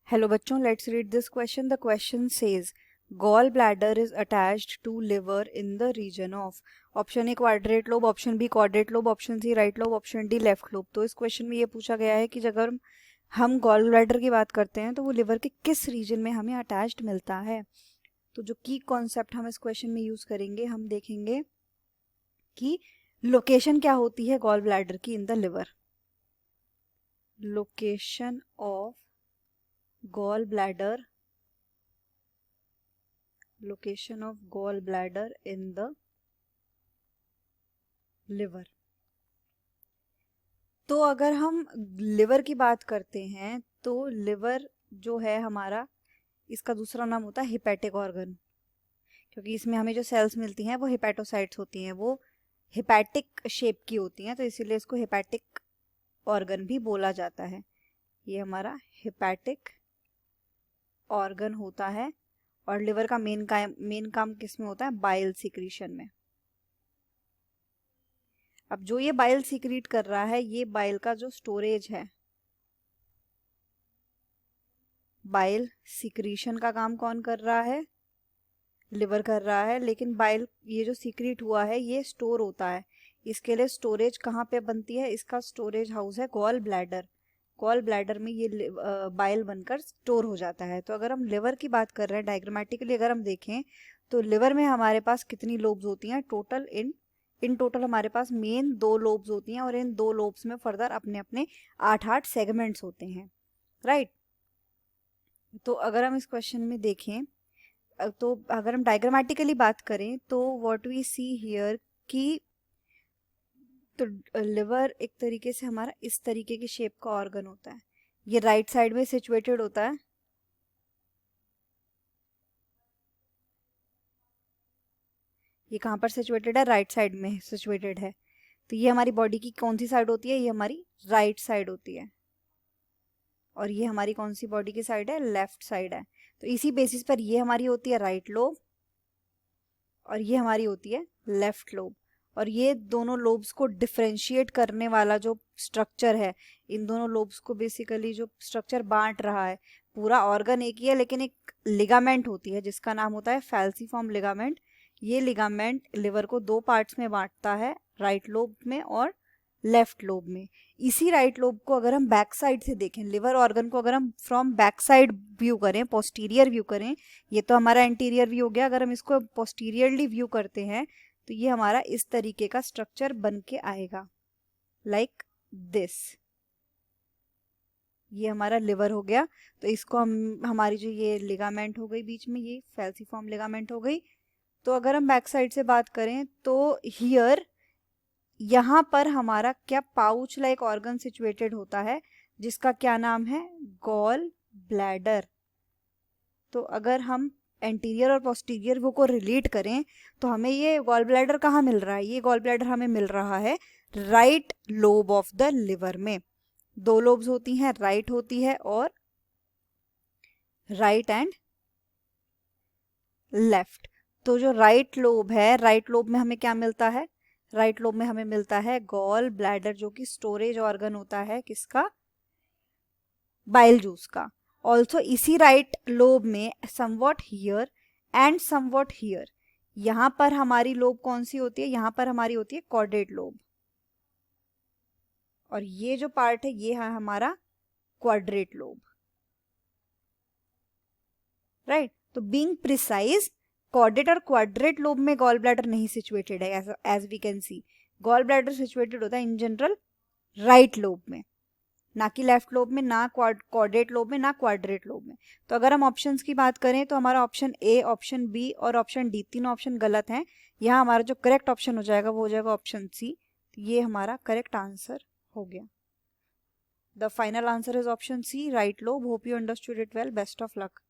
Hello बच्चों, let's read this question. The question says gall bladder is attached to liver in the region of. Option A quadrate lobe, option B quadrate lobe, option C right lobe, option D left lobe. तो इस question में ये पूछा गया है कि अगर हम गॉल ब्लैडर की बात करते हैं तो वो लिवर के किस रीजन में हमें अटैच्ड मिलता है. तो जो की कॉन्सेप्ट हम इस क्वेश्चन में यूज करेंगे, हम देखेंगे कि लोकेशन क्या होती है गॉल ब्लैडर की in the liver. Location of gallbladder location of gallbladder in the liver. तो अगर हम लिवर की बात करते हैं तो लिवर जो है हमारा, इसका दूसरा नाम होता है हिपैटिक ऑर्गन, क्योंकि इसमें हमें जो सेल्स मिलती हैं वो हिपैटोसाइट्स होती हैं, वो हिपैटिक शेप की होती हैं, तो इसीलिए इसको हिपैटिक ऑर्गन भी बोला जाता है. ये हमारा हिपैटिक ऑर्गन होता है. और लिवर का मेन काम किस में होता है? बाइल सिक्रीशन में. अब जो ये बाइल सिक्रीट कर रहा है, ये बाइल का जो स्टोरेज है, बाइल सिक्रीशन का काम कौन कर रहा है? लिवर कर रहा है. लेकिन बाइल ये जो सिक्रीट हुआ है ये स्टोर होता है. इसके लिए स्टोरेज कहाँ पे बनती है? इसका स्टोरेज हाउस है गॉल ब्लैडर. गॉल ब्लैडर में ये बाइल बनकर स्टोर हो जाता है. तो अगर हम लिवर की बात कर रहे हैं डायग्रामेटिकली अगर हम देखें तो लिवर में हमारे पास कितनी लोब्स होती हैं टोटल? इन टोटल हमारे पास मेन 2 लोब्स होती हैं और इन 2 लोब्स में फर्दर अपने अपने 8 सेगमेंट्स होते हैं. राइट. तो अगर हम इस क्वेश्चन में देखें तो अगर हम डायग्रामेटिकली बात करें तो व्हाट वी सी हियर कि तो लिवर एक तरीके से हमारा इस तरीके की शेप का ऑर्गन होता है. ये राइट साइड में सिचुएटेड होता है. ये कहाँ पर सिचुएटेड है? राइट साइड में सिचुएटेड है. तो ये हमारी बॉडी की कौन सी साइड होती है? ये हमारी राइट साइड होती है. और ये हमारी कौन सी बॉडी की साइड है? लेफ्ट साइड है. तो इसी बेसिस पर ये हमारी होती है राइट लोब और ये हमारी होती है लेफ्ट लोब. और ये दोनों लोब्स को डिफरेंशिएट करने वाला जो स्ट्रक्चर है, इन दोनों लोब्स को बेसिकली जो स्ट्रक्चर बांट रहा है, पूरा ऑर्गन एक ही है लेकिन एक लिगामेंट होती है जिसका नाम होता है फैल्सीफॉर्म लिगामेंट. ये लिगामेंट लिवर को 2 पार्ट्स में बांटता है, राइट लोब में और लेफ्ट लोब में. इसी राइट लोब को अगर हम बैक साइड से देखें, लिवर ऑर्गन को अगर हम फ्रॉम बैक साइड व्यू करें, पोस्टीरियर व्यू करें, ये तो हमारा एंटीरियर व्यू हो गया, अगर हम इसको पोस्टीरियरली व्यू करते हैं तो ये हमारा इस तरीके का स्ट्रक्चर बन के आएगा, लाइक दिस. ये हमारा लिवर हो गया. तो इसको हमारी जो ये लिगामेंट हो गई बीच में, ये फैल्सीफॉर्म लिगामेंट हो गई. तो अगर हम बैक साइड से बात करें तो हियर यहाँ पर हमारा क्या पाउच लाइक ऑर्गन सिचुएटेड होता है जिसका क्या नाम है? Gall bladder. तो अगर हम एंटीरियर और पोस्टीरियर वो को रिलेट करें तो हमें ये गॉल ब्लैडर कहाँ मिल रहा है? ये गॉल ब्लैडर हमें मिल रहा है right lobe of the liver में. 2 लोब्स होती हैं, राइट होती है और राइट एंड लेफ्ट. तो जो राइट लोब है, राइट लोब में हमें क्या मिलता है? राइट लोब में हमें मिलता है गॉल ब्लैडर, जो कि स्टोरेज ऑर्गन होता है किसका? बाइल जूस का. ऑल्सो इसी राइट लोब में somewhat here and somewhat here, यहाँ पर हमारी लोब कौन सी होती है? यहाँ पर हमारी होती है कॉर्डेट लोब. और ये जो पार्ट है ये है हमारा क्वाड्रेट लोब. राइट. तो बीइंग प्रिसाइज, कॉर्डेट और क्वाड्रेट लोब में गॉल ब्लैडर नहीं सिचुएटेड है. As we can see, gall bladder situated होता है इन जनरल राइट लोब में, ना कि लेफ्ट लोब में, ना कॉर्डेट लोब में, ना क्वाड्रेट लोब में. तो अगर हम ऑप्शंस की बात करें तो हमारा ऑप्शन ए, ऑप्शन बी और ऑप्शन डी, तीनों ऑप्शन गलत हैं. यहाँ हमारा जो करेक्ट ऑप्शन हो जाएगा वो हो जाएगा ऑप्शन सी. ये हमारा करेक्ट आंसर हो गया. The final answer is option C, right lobe. Hope you understood it well. Best of luck.